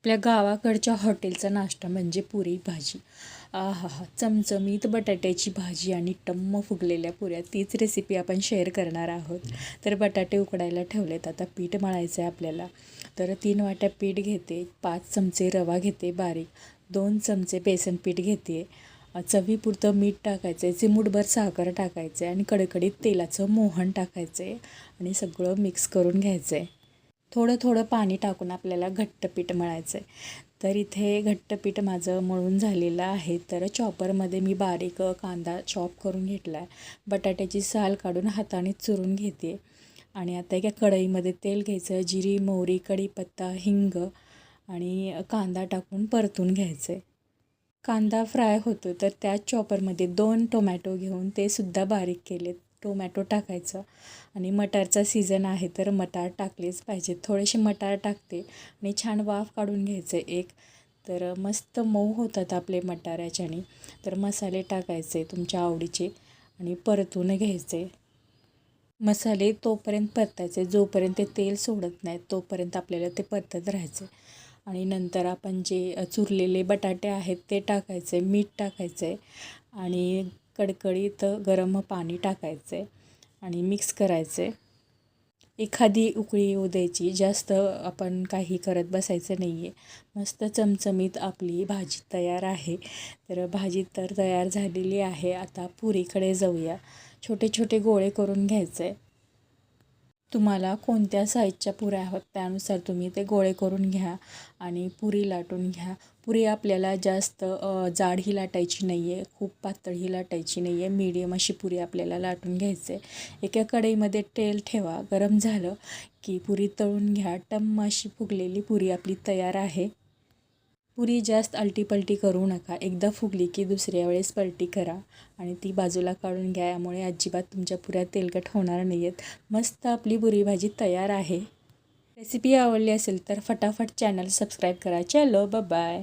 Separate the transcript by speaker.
Speaker 1: आपल्या गावाकडच्या हॉटेलचा नाश्ता म्हणजे पुरी भाजी. आहाहा! चमचमीत बटाट्याची भाजी आणि टम्म फुगलेल्या पुऱ्या, तीच रेसिपी आपण शेअर करणार आहोत. तर बटाटे उकडायला ठेवलेत. आता पीठ मळायचं आहे आपल्याला. तर 3 वाट्या पीठ घेते, 5 चमचे रवा घेते बारीक, 2 चमचे बेसन पीठ घेते, चवीपुरतं मीठ टाकायचं आहे, चिमूटभर साखर टाकायचं आहे आणि कडकडीत तेलाचं मोहन टाकायचं आहे आणि सगळं मिक्स करून घ्यायचं आहे. थोडं थोडं पाणी टाकून आपल्याला घट्ट पीठ मळायचं आहे. तर इथे घट्ट पीठ माझं मळून झालेलं आहे. तर चॉपरमध्ये मी बारीक कांदा चॉप करून घेतला आहे. बटाट्याची साल काढून हाताने चुरून घेते आणि आता एका कढईमध्ये तेल घ्यायचं, जिरी, मोहरी, कढीपत्ता, हिंग आणि कांदा टाकून परतून घ्यायचं आहे. कांदा फ्राय होतो तर त्याच चॉपरमध्ये 2 टोमॅटो घेऊन ते सुद्धा बारीक केलेत. टोमॅटो टाकायचं आणि मटारचा सीझन आहे तर मटार टाकलेच पाहिजेत. थोडेसे मटार टाकते आणि छान वाफ काढून घ्यायचे एक. तर मस्त मऊ होतात आपले मटार याच्याने. तर मसाले टाकायचे तुमच्या आवडीचे आणि परतून घ्यायचे. मसाले तोपर्यंत परतायचे जोपर्यंत ते तेल सोडत नाहीत तोपर्यंत आपल्याला ते परतत राहायचे. आणि नंतर आपण जे चुरलेले बटाटे आहेत ते टाकायचे, मीठ टाकायचं आहे आणि कडकडीत गरम पाणी टाकायचं आहे आणि मिक्स करायचं आहे. एखादी उकळी येऊ द्यायची, जास्त आपण काही करत बसायचं नाही आहे. मस्त चमचमीत आपली भाजी तयार आहे. तर भाजी तर तयार झालेली आहे. आता पुरीकडे जाऊया. छोटे छोटे गोळे करून घ्यायचे. तुम्हाला कोणत्या साईजच्या पुऱ्या आहोत त्यानुसार तुम्ही ते गोळे करून घ्या आणि पुरी लाटून घ्या. पुरी आपल्याला जास्त जाडही लाटायची नाही आहे, खूप पातळही लाटायची नाही आहे. मीडियम अशी पुरी आपल्याला लाटून घ्यायची आहे. एका कढईमध्ये तेल ठेवा, गरम झालं की पुरी तळून घ्या. टम्म अशी फुगलेली पुरी आपली तयार आहे. पुरी जास्त आलटीपलटी करू नका. एकदा फुगली की दुसऱ्या वेळेस पलटी करा आणि ती बाजूला काढून घ्या. यामुळे अजिबात तुमच्या पुऱ्या तेलकट होणार नाही आहेत. मस्त आपली पुरी भाजी तयार आहे. रेसिपी आवडली असेल तर फटाफट चॅनल सबस्क्राईब करा. चलो बाय.